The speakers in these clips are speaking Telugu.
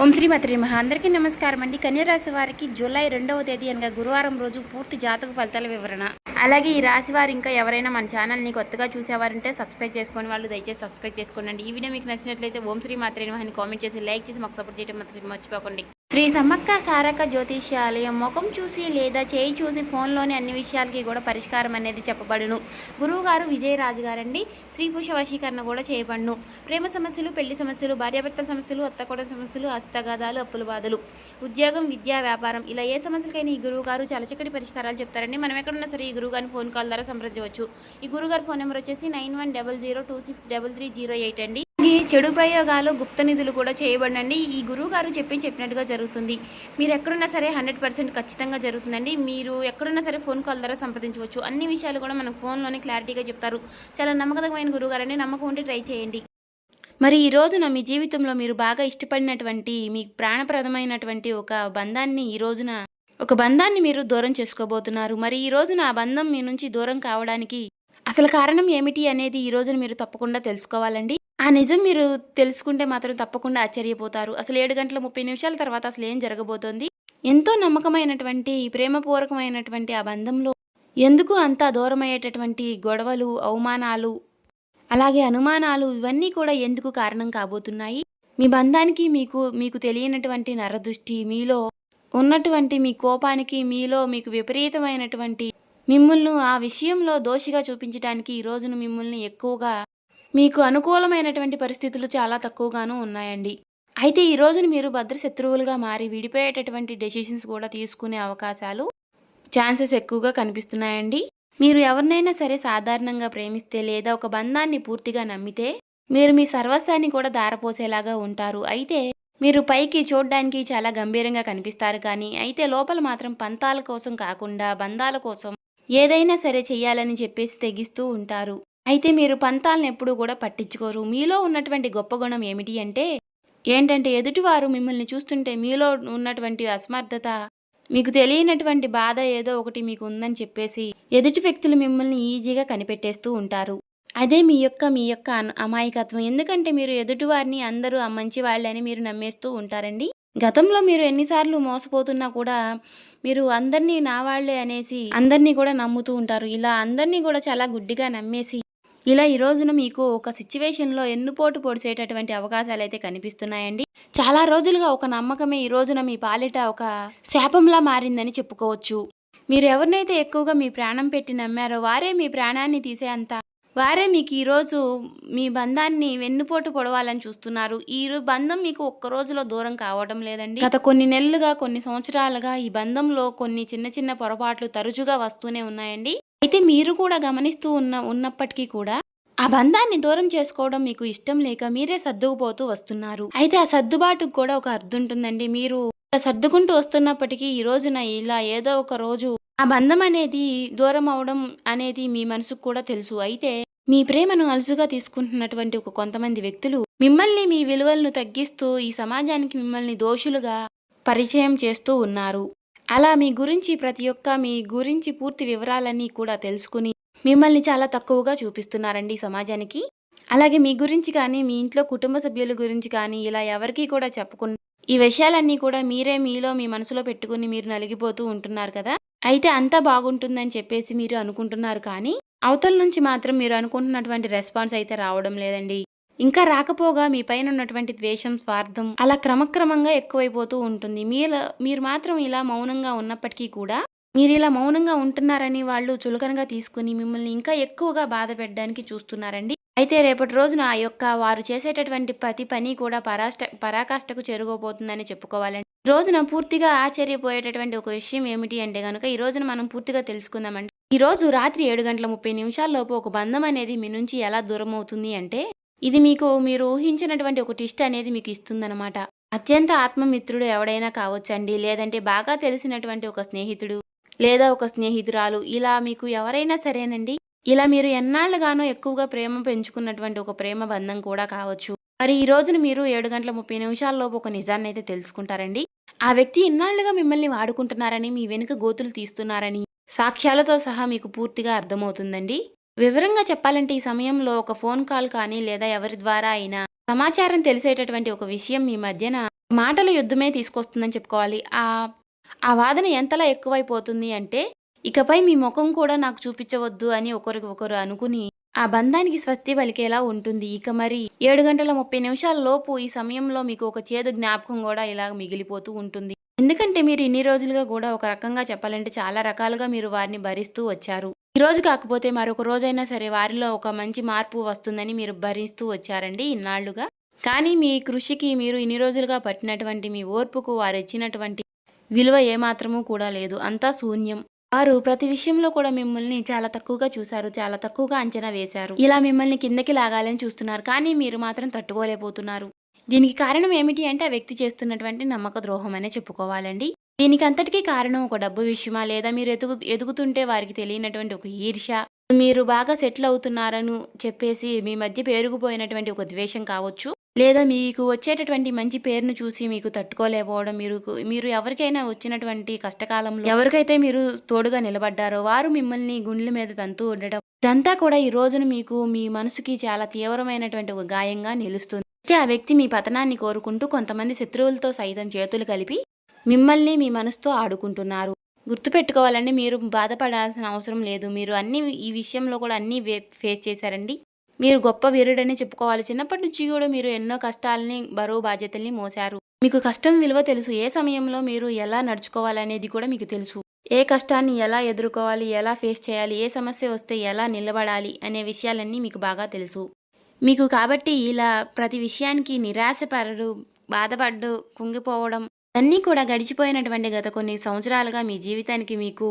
ఓం శ్రీ మాత్రే నమః. అందరికీ నమస్కారం అండి. కన్యరాశి వారికి జూలై 2వ తేదీ అనగా గురువారం రోజు పూర్తి జాతక ఫలితాల వివరణ. అలాగే ఈ రాశి వారు ఇంకా ఎవరైనా మన ఛానల్ని కొత్తగా చూసేవారంటే సబ్స్క్రైబ్ చేసుకొని వాళ్ళు దయచేసి సబ్స్క్రైబ్ చేసుకోండి. ఈ వీడియో మీకు నచ్చినట్లయితే ఓం శ్రీ మాత్రే నమః అని కామెంట్ చేసి లైక్ చేసి మాకు సపోర్ట్ చేయడం మాత్రం మర్చిపోకండి. శ్రీ సమ్మక్క సారక్క జ్యోతిష్యాలయం ముఖం చూసి లేదా చేయి చూసి ఫోన్లోని అన్ని విషయాలకి కూడా పరిష్కారం అనేది చెప్పబడును. గురువు గారు విజయరాజు గారండి. స్త్రీ పురుష వశీకరణ కూడా చేయబడును. ప్రేమ సమస్యలు, పెళ్లి సమస్యలు, భార్యాభర్తల సమస్యలు, అత్తకోడల సమస్యలు, హస్తగాదాలు, అప్పుల బాధలు, ఉద్యోగం, విద్యా, వ్యాపారం ఇలా ఏ సమస్యలకైనా ఈ గురువు గారు చాలా చక్కటి పరిష్కారాలు చెప్తారండి. మనం ఎక్కడున్నా సరే ఈ గురువు గారిని ఫోన్ కాల్ ద్వారా సంప్రదించవచ్చు. ఈ గురువు గారి ఫోన్ నెంబర్ వచ్చేసి 9100263338 అండి. చెడు ప్రయోగాలు, గుప్త నిధులు కూడా చేయబడండి. ఈ గురువు గారు చెప్పినట్టుగా జరుగుతుంది. మీరు ఎక్కడున్నా సరే 100% ఖచ్చితంగా జరుగుతుందండి. మీరు ఎక్కడున్నా సరే ఫోన్ కాల్ ద్వారా సంప్రదించవచ్చు. అన్ని విషయాలు కూడా మనకు ఫోన్లోనే క్లారిటీగా చెప్తారు. చాలా నమ్మకమైన గురువు గారండి. నమ్మకం ఉంటే ట్రై చేయండి. మరి ఈ రోజున మీ జీవితంలో మీరు బాగా ఇష్టపడినటువంటి మీ ప్రాణప్రదమైనటువంటి ఒక బంధాన్ని మీరు దూరం చేసుకోబోతున్నారు. మరి ఈ రోజున ఆ బంధం మీ నుంచి దూరం కావడానికి అసలు కారణం ఏమిటి అనేది ఈ రోజున మీరు తప్పకుండా తెలుసుకోవాలండి. ఆ నిజం మీరు తెలుసుకుంటే మాత్రం తప్పకుండా ఆశ్చర్యపోతారు. అసలు 7 గంటల 30 నిమిషాల తర్వాత అసలు ఏం జరగబోతోంది, ఎంతో నమ్మకమైనటువంటి ప్రేమపూర్వకమైనటువంటి ఆ బంధంలో ఎందుకు అంత దూరమయ్యేటటువంటి గొడవలు, అవమానాలు, అలాగే అనుమానాలు ఇవన్నీ కూడా ఎందుకు కారణం కాబోతున్నాయి. మీ బంధానికి మీకు తెలియనటువంటి నరదృష్టి, మీలో ఉన్నటువంటి మీ కోపానికి, మీకు విపరీతమైనటువంటి మిమ్మల్ని ఆ విషయంలో దోషిగా చూపించడానికి ఈ రోజున మిమ్మల్ని ఎక్కువగా మీకు అనుకూలమైనటువంటి పరిస్థితులు చాలా తక్కువగాను ఉన్నాయండి. అయితే ఈ రోజున మీరు భద్రశత్రువులుగా మారి విడిపోయేటటువంటి డెసిషన్స్ కూడా తీసుకునే ఛాన్సెస్ ఎక్కువగా కనిపిస్తున్నాయండి. మీరు ఎవరినైనా సరే సాధారణంగా ప్రేమిస్తే లేదా ఒక బంధాన్ని పూర్తిగా నమ్మితే మీరు మీ సర్వస్వాన్ని కూడా ధారపోసేలాగా ఉంటారు. అయితే మీరు పైకి చూడడానికి చాలా గంభీరంగా కనిపిస్తారు, కానీ అయితే లోపల మాత్రం పంతాల కోసం కాకుండా బంధాల కోసం ఏదైనా సరే చెయ్యాలని చెప్పేసి తెగిస్తూ ఉంటారు. అయితే మీరు పంతాలను ఎప్పుడూ కూడా పట్టించుకోరు. మీలో ఉన్నటువంటి గొప్ప గుణం ఏంటంటే ఎదుటివారు మిమ్మల్ని చూస్తుంటే మీలో ఉన్నటువంటి అసమర్థత, మీకు తెలియనటువంటి బాధ ఏదో ఒకటి మీకు ఉందని చెప్పేసి ఎదుటి వ్యక్తులు మిమ్మల్ని ఈజీగా కనిపెట్టేస్తూ ఉంటారు. అదే మీ యొక్క అమాయకత్వం. ఎందుకంటే మీరు ఎదుటివారిని అందరూ మంచి వాళ్ళని మీరు నమ్మేస్తూ ఉంటారండి. గతంలో మీరు ఎన్నిసార్లు మోసపోతున్నా కూడా మీరు అందరినీ నా వాళ్లే అనేసి అందరినీ కూడా నమ్ముతూ ఉంటారు. ఇలా అందరినీ కూడా చాలా గుడ్డిగా నమ్మేసి ఇలా ఈ రోజున మీకు ఒక సిచ్యువేషన్లో ఎన్నుపోటు పొడిచేటటువంటి అవకాశాలు అయితే కనిపిస్తున్నాయండి. చాలా రోజులుగా ఒక నమ్మకమే ఈ రోజున మీ పాలిట ఒక శాపంలా మారిందని చెప్పుకోవచ్చు. మీరు ఎవరినైతే ఎక్కువగా మీ ప్రాణం పెట్టి నమ్మారో వారే మీ ప్రాణాన్ని వారే మీకు ఈరోజు మీ బంధాన్ని వెన్నుపోటు పొడవాలని చూస్తున్నారు. ఈ బంధం మీకు ఒక్క రోజులో దూరం కావడం లేదండి. గత కొన్ని నెలలుగా, కొన్ని సంవత్సరాలుగా ఈ బంధంలో కొన్ని చిన్న చిన్న పొరపాట్లు తరచుగా వస్తూనే ఉన్నాయండి. అయితే మీరు కూడా గమనిస్తూ ఉన్నప్పటికీ కూడా ఆ బంధాన్ని దూరం చేసుకోవడం మీకు ఇష్టం లేక మీరే సర్దుకుపోతూ వస్తున్నారు. అయితే ఆ సర్దుబాటుకు కూడా ఒక అర్థం ఉంటుందండి. మీరు సర్దుకుంటూ వస్తున్నప్పటికీ ఈ రోజున ఇలా ఏదో ఒక రోజు ఆ బంధం అనేది దూరం అవడం అనేది మీ మనసుకు కూడా తెలుసు. అయితే మీ ప్రేమను అలుసుగా తీసుకుంటున్నటువంటి కొంతమంది వ్యక్తులు మిమ్మల్ని, మీ విలువలను తగ్గిస్తూ ఈ సమాజానికి మిమ్మల్ని దోషులుగా పరిచయం చేస్తూ ఉన్నారు. అలా మీ గురించి పూర్తి వివరాలన్నీ కూడా తెలుసుకుని మిమ్మల్ని చాలా తక్కువగా చూపిస్తున్నారండి ఈ సమాజానికి. అలాగే మీ గురించి కానీ, మీ ఇంట్లో కుటుంబ సభ్యుల గురించి కానీ ఇలా ఎవరికీ కూడా చెప్పకుండా ఈ విషయాలన్నీ కూడా మీరే మీ మనసులో పెట్టుకుని మీరు నలిగిపోతూ ఉంటున్నారు కదా. అయితే అంతా బాగుంటుందని చెప్పేసి మీరు అనుకుంటున్నారు, కానీ అవతల నుంచి మాత్రం మీరు అనుకుంటున్నటువంటి రెస్పాన్స్ అయితే రావడం లేదండి. ఇంకా రాకపోగా మీ పైన ఉన్నటువంటి ద్వేషం, స్వార్థం అలా క్రమక్రమంగా ఎక్కువైపోతూ ఉంటుంది. మీరు మాత్రం ఇలా మౌనంగా ఉన్నప్పటికీ కూడా మీరు ఇలా మౌనంగా ఉంటున్నారని వాళ్ళు చులకనగా తీసుకుని మిమ్మల్ని ఇంకా ఎక్కువగా బాధ పెట్టడానికి చూస్తున్నారండి. అయితే రేపటి రోజున వారు చేసేటటువంటి ప్రతి పని కూడా పరాకాష్ఠకు చేరుకోబోతుందని చెప్పుకోవాలండి. ఈ రోజున పూర్తిగా ఆశ్చర్యపోయేటటువంటి ఒక విషయం ఏమిటి అంటే కనుక ఈ రోజున మనం పూర్తిగా తెలుసుకుందామండి. ఈ రోజు రాత్రి 7 గంటల 30 నిమిషాల్లోపు ఒక బంధం అనేది మీ నుంచి ఎలా దూరం అవుతుంది అంటే ఇది మీరు ఊహించినటువంటి ఒక ట్విస్ట్ అనేది మీకు ఇస్తుందన్నమాట. అత్యంత ఆత్మమిత్రుడు ఎవడైనా కావచ్చండి, లేదంటే బాగా తెలిసినటువంటి ఒక స్నేహితుడు లేదా ఒక స్నేహితురాలు, ఇలా మీకు ఎవరైనా సరేనండి. ఇలా మీరు ఎన్నాళ్ళుగానో ఎక్కువగా ప్రేమ పెంచుకున్నటువంటి ఒక ప్రేమ బంధం కూడా కావచ్చు. మరి ఈ రోజున మీరు 7 గంటల 30 నిమిషాల్లోపు ఒక నిజాన్ని అయితే తెలుసుకుంటారండి. ఆ వ్యక్తి ఇన్నాళ్లుగా మిమ్మల్ని వాడుకుంటున్నారని, మీ వెనుక గోతులు తీస్తున్నారని సాక్ష్యాలతో సహా మీకు పూర్తిగా అర్థమవుతుందండి. వివరంగా చెప్పాలంటే ఈ సమయంలో ఒక ఫోన్ కాల్ కానీ లేదా ఎవరి ద్వారా అయినా సమాచారం తెలిసేటటువంటి ఒక విషయం మీ మధ్యన మాటల యుద్ధమే తీసుకొస్తుందని చెప్పుకోవాలి. ఆ వాదన ఎంతలా ఎక్కువైపోతుంది అంటే, ఇకపై మీ ముఖం కూడా నాకు చూపించవద్దు అని ఒకరికి ఒకరు అనుకుని, ఆ బంధానికి స్వస్తి పలికేలా ఉంటుంది. ఇక మరి 7 గంటల 30 నిమిషాల లోపు ఈ సమయంలో మీకు ఒక చేదు జ్ఞాపకం గూడా ఇలాగ మిగిలిపోతూ ఉంటుంది. ఎందుకంటే మీరు ఇన్ని రోజులుగా గూడా ఒక రకంగా చెప్పాలంటే చాలా రకాలుగా మీరు వారిని భరిస్తూ వచ్చారు. ఈరోజు కాకపోతే మరొక రోజైనా సరే వారిలో ఒక మంచి మార్పు వస్తుందని మీరు భరిస్తూ వచ్చారండి ఇన్నాళ్లుగా. కానీ మీ కృషికి మీరు ఇన్ని రోజులుగా పట్టినటువంటి మీ ఓర్పుకు వారిచ్చినటువంటి విలువ ఏమాత్రమూ కూడా లేదు. అంతా శూన్యం. వారు ప్రతి విషయంలో కూడా మిమ్మల్ని చాలా తక్కువగా చూశారు. చాలా తక్కువగా అంచనా వేశారు. ఇలా మిమ్మల్ని కిందకి లాగాలని చూస్తున్నారు. కానీ మీరు మాత్రం తట్టుకోలేకపోతున్నారు. దీనికి కారణం ఏమిటి అంటే ఆ వ్యక్తి చేస్తున్నటువంటి నమ్మక ద్రోహం అనే చెప్పుకోవాలండి. దీనికి అంతటికీ కారణం ఒక డబ్బు విషయమా, లేదా మీరు ఎదుగుతుంటే వారికి తెలియనటువంటి ఒక ఈర్ష్య, మీరు బాగా సెటిల్ అవుతున్నారని చెప్పేసి మీ మధ్య పేరుకుపోయినటువంటి ఒక ద్వేషం కావచ్చు, లేదా మీకు వచ్చేటటువంటి మంచి పేరును చూసి మీకు తట్టుకోలేకపోవడం, మీరు ఎవరికైనా వచ్చినటువంటి కష్టకాలంలో ఎవరికైతే మీరు తోడుగా నిలబడ్డారో వారు మిమ్మల్ని గుండెల మీద తంతూ ఉండడం, ఇదంతా కూడా ఈ రోజున మీకు మీ మనసుకి చాలా తీవ్రమైనటువంటి ఒక గాయంగా నిలుస్తుంది. అయితే ఆ వ్యక్తి మీ పతనాన్ని కోరుకుంటూ కొంతమంది శత్రువులతో సైతం చేతులు కలిపి మిమ్మల్ని మీ మనసుతో ఆడుకుంటున్నారు. గుర్తుపెట్టుకోవాలండి, మీరు బాధపడాల్సిన అవసరం లేదు. మీరు ఈ విషయంలో కూడా అన్నీ ఫేస్ చేశారండి. మీరు గొప్ప వీరుడని చెప్పుకోవాలి. చిన్నప్పటి నుంచి కూడా మీరు ఎన్నో కష్టాలని, బరువు బాధ్యతల్ని మోశారు. మీకు కష్టం విలువ తెలుసు. ఏ సమయంలో మీరు ఎలా నడుచుకోవాలనేది కూడా మీకు తెలుసు. ఏ కష్టాన్ని ఎలా ఎదుర్కోవాలి, ఎలా ఫేస్ చేయాలి, ఏ సమస్య వస్తే ఎలా నిలబడాలి అనే విషయాలన్నీ మీకు బాగా తెలుసు. మీకు కాబట్టి ఇలా ప్రతి విషయానికి నిరాశపడరు, బాధపడ్డు, కుంగిపోవడం అన్నీ కూడా గడిచిపోయినటువంటి గత కొన్ని సంవత్సరాలుగా మీ జీవితానికి మీకు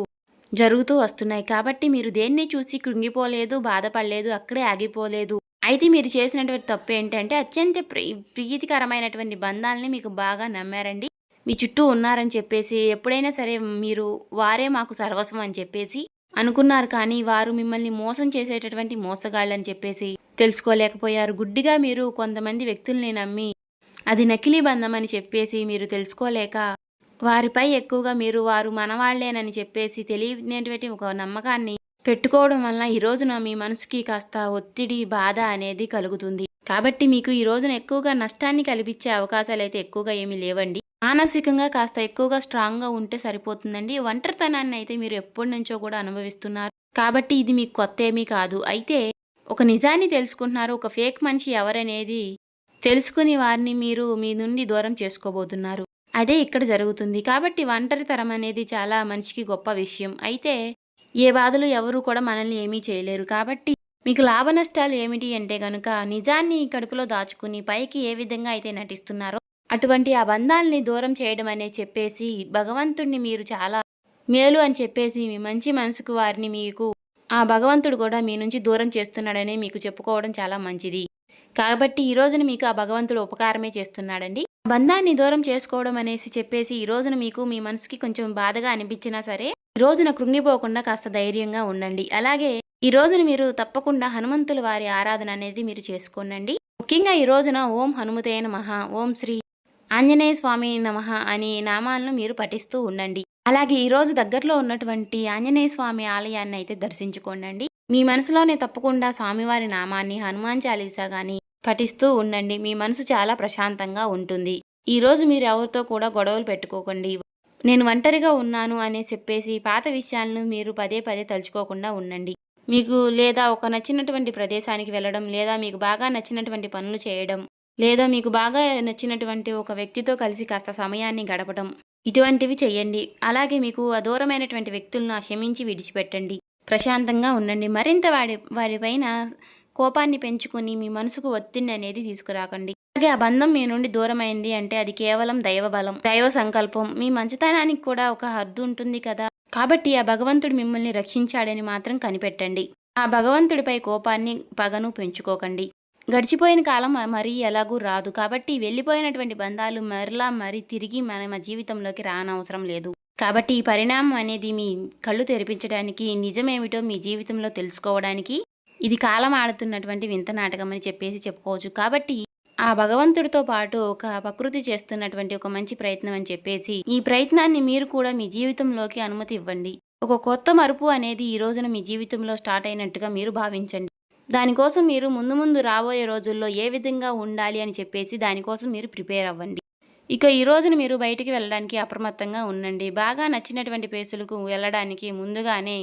జరుగుతూ వస్తున్నాయి. కాబట్టి మీరు దేన్ని చూసి కృంగిపోలేదు, బాధపడలేదు, అక్కడే ఆగిపోలేదు. అయితే మీరు చేసినటువంటి తప్పు ఏంటంటే అత్యంత ప్రీతికరమైనటువంటి బంధాలని మీకు బాగా నమ్మారండి. మీ చుట్టూ ఉన్నారని చెప్పేసి ఎప్పుడైనా సరే మీరు వారే మాకు సర్వస్వం అని చెప్పేసి అనుకున్నారు. కానీ వారు మిమ్మల్ని మోసం చేసేటటువంటి మోసగాళ్ళని చెప్పేసి తెలుసుకోలేకపోయారు. గుడ్డిగా మీరు కొంతమంది వ్యక్తుల్ని నమ్మి అది నకిలీ బంధం అని చెప్పేసి మీరు తెలుసుకోలేక వారిపై ఎక్కువగా వారు మనవాళ్లేనని చెప్పేసి తెలియనటువంటి ఒక నమ్మకాన్ని పెట్టుకోవడం వలన ఈ రోజున మీ మనసుకి కాస్త ఒత్తిడి, బాధ అనేది కలుగుతుంది. కాబట్టి మీకు ఈ రోజున ఎక్కువగా నష్టాన్ని కల్పించే అవకాశాలు అయితే ఎక్కువగా ఏమీ లేవండి. మానసికంగా కాస్త ఎక్కువగా స్ట్రాంగ్గా ఉంటే సరిపోతుందండి. ఒంటరితనాన్ని అయితే మీరు ఎప్పటి నుంచో కూడా అనుభవిస్తున్నారు. కాబట్టి ఇది మీకు కొత్త ఏమీ కాదు. అయితే ఒక నిజాన్ని తెలుసుకుంటున్నారు. ఒక ఫేక్ మనిషి ఎవరనేది తెలుసుకుని వారిని మీరు మీ నుండి దూరం చేసుకోబోతున్నారు. అదే ఇక్కడ జరుగుతుంది. కాబట్టి ఒంటరితనం అనేది చాలా మనిషికి గొప్ప విషయం. అయితే ఏ బాధలు ఎవరు కూడా మనల్ని ఏమీ చేయలేరు. కాబట్టి మీకు లాభ నష్టాలు ఏమిటి అంటే గనుక నిజాన్ని కడుపులో దాచుకుని పైకి ఏ విధంగా అయితే నటిస్తున్నారో అటువంటి ఆ బంధాలని దూరం చేయడం అనే చెప్పేసి భగవంతుడిని మీరు చాలా మేలు అని చెప్పేసి మీ మంచి మనసుకు వారిని మీకు ఆ భగవంతుడు కూడా మీ నుంచి దూరం చేస్తున్నాడని మీకు చెప్పుకోవడం చాలా మంచిది. కాబట్టి ఈ రోజున మీకు ఆ భగవంతుడు ఉపకారమే చేస్తున్నాడండి. బంధాన్ని దూరం చేసుకోవడం అనేసి చెప్పేసి ఈ రోజున మీకు మీ మనసుకి కొంచెం బాధగా అనిపించినా సరే ఈ రోజున కృంగిపోకుండా కాస్త ధైర్యంగా ఉండండి. అలాగే ఈ రోజున మీరు తప్పకుండా హనుమంతుల వారి ఆరాధన అనేది మీరు చేసుకోండి. ముఖ్యంగా ఈ రోజున ఓం హనుమతే నమః, ఓం శ్రీ ఆంజనేయ స్వామి నమః అనే నామాలను మీరు పఠిస్తూ ఉండండి. అలాగే ఈ రోజు దగ్గరలో ఉన్నటువంటి ఆంజనేయ స్వామి ఆలయాన్ని అయితే దర్శించుకోండి. మీ మనసులోనే తప్పకుండా స్వామివారి నామాన్ని, హనుమాన్ చాలీసా గాని పఠిస్తూ ఉండండి. మీ మనసు చాలా ప్రశాంతంగా ఉంటుంది. ఈరోజు మీరు ఎవరితో కూడా గొడవలు పెట్టుకోకండి. నేను ఒంటరిగా ఉన్నాను అనే చెప్పేసి పాత విషయాలను మీరు పదే పదే తలుచుకోకుండా ఉండండి. మీకు లేదా ఒక నచ్చినటువంటి ప్రదేశానికి వెళ్ళడం, లేదా మీకు బాగా నచ్చినటువంటి పనులు చేయడం, లేదా మీకు బాగా నచ్చినటువంటి ఒక వ్యక్తితో కలిసి కాస్త సమయాన్ని గడపడం, ఇటువంటివి చెయ్యండి. అలాగే మీకు దూరమైనటువంటి వ్యక్తులను క్షమించి విడిచిపెట్టండి. ప్రశాంతంగా ఉండండి. మరింత వారిపైన కోపాన్ని పెంచుకొని మీ మనసుకు ఒత్తిడి అనేది తీసుకురాకండి. అలాగే ఆ బంధం మీ నుండి దూరమైంది అంటే అది కేవలం దైవ బలం, దైవ సంకల్పం. మీ మంచితనానికి కూడా ఒక హద్దు ఉంటుంది కదా. కాబట్టి ఆ భగవంతుడు మిమ్మల్ని రక్షించాడని మాత్రం కనిపెట్టండి. ఆ భగవంతుడిపై కోపాన్ని, పగను పెంచుకోకండి. గడిచిపోయిన కాలం మరీ ఎలాగూ రాదు. కాబట్టి వెళ్ళిపోయినటువంటి బంధాలు మరీ తిరిగి మన జీవితంలోకి రానవసరం లేదు. కాబట్టి ఈ పరిణామం అనేది మీ కళ్ళు తెరిపించడానికి, నిజమేమిటో మీ జీవితంలో తెలుసుకోవడానికి ఇది కాలం ఆడుతున్నటువంటి వింత నాటకం అని చెప్పేసి చెప్పుకోవచ్చు. కాబట్టి ఆ భగవంతుడితో పాటు ఒక ప్రకృతి చేస్తున్నటువంటి ఒక మంచి ప్రయత్నం అని చెప్పేసి ఈ ప్రయత్నాన్ని మీరు కూడా మీ జీవితంలోకి అనుమతి ఇవ్వండి. ఒక కొత్త మలుపు అనేది ఈ రోజున మీ జీవితంలో స్టార్ట్ అయినట్టుగా మీరు భావించండి. దానికోసం మీరు ముందు రాబోయే రోజుల్లో ఏ విధంగా ఉండాలి అని చెప్పేసి దానికోసం మీరు ప్రిపేర్ అవ్వండి. ఇక ఈ రోజున మీరు బయటికి వెళ్ళడానికి అప్రమత్తంగా ఉండండి. బాగా నచ్చినటువంటి ప్లేసులకు వెళ్ళడానికి ముందుగానే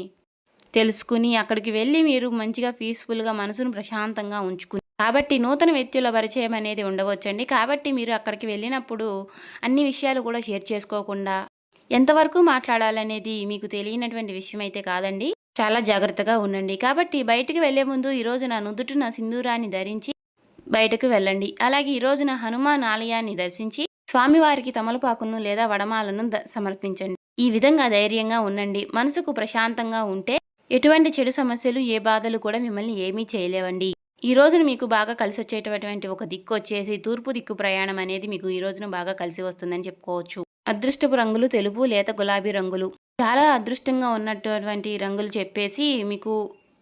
తెలుసుకుని అక్కడికి వెళ్ళి మీరు మంచిగా పీస్‌ఫుల్‌గా మనసును ప్రశాంతంగా ఉంచుకుని కాబట్టి నూతన వ్యక్తుల పరిచయం అనేది ఉండవచ్చండి. కాబట్టి మీరు అక్కడికి వెళ్ళినప్పుడు అన్ని విషయాలు కూడా షేర్ చేసుకోకుండా ఎంతవరకు మాట్లాడాలనేది మీకు తెలియనటువంటి విషయం అయితే కాదండి. చాలా జాగ్రత్తగా ఉండండి. కాబట్టి బయటికి వెళ్ళే ముందు ఈ రోజున నుదుటిన సింధూరాన్ని ధరించి బయటకు వెళ్ళండి. అలాగే ఈ రోజున హనుమాన్ ఆలయాన్ని దర్శించి స్వామివారికి తమలపాకులను లేదా వడమాలను సమర్పించండి. ఈ విధంగా ధైర్యంగా ఉండండి. మనసుకు ప్రశాంతంగా ఉంటే ఎటువంటి చెడు సమస్యలు, ఏ బాధలు కూడా మిమ్మల్ని ఏమీ చేయలేవండి. ఈ రోజున మీకు బాగా కలిసొచ్చేటటువంటి ఒక దిక్కు వచ్చేసి తూర్పు దిక్కు ప్రయాణం అనేది మీకు ఈ రోజున బాగా కలిసి వస్తుందని చెప్పుకోవచ్చు. అదృష్టపు రంగులు తెలుపు, లేత గులాబీ రంగులు. చాలా అదృష్టంగా ఉన్నటువంటి రంగులు చెప్పేసి మీకు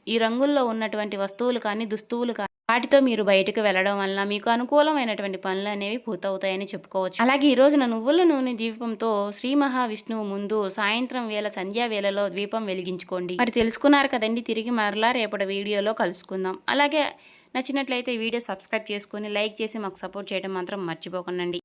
ఈ రంగుల్లో ఉన్నటువంటి వస్తువులు కానీ, దుస్తువులు కానీ వాటితో మీరు బయటకు వెళ్ళడం వలన మీకు అనుకూలమైనటువంటి పనులు అనేవి పూర్తవుతాయని చెప్పుకోవచ్చు. అలాగే ఈ రోజున నువ్వుల నూనె దీపంతో శ్రీ మహావిష్ణువు ముందు సాయంత్రం వేళ సంధ్యా వేళలో దీపం వెలిగించుకోండి. మరి తెలుసుకున్నారు కదండి. తిరిగి మరలా రేపటి వీడియోలో కలుసుకుందాం. అలాగే నచ్చినట్లయితే వీడియో సబ్స్క్రైబ్ చేసుకొని లైక్ చేసి మాకు సపోర్ట్ చేయడం మాత్రం మర్చిపోకండి.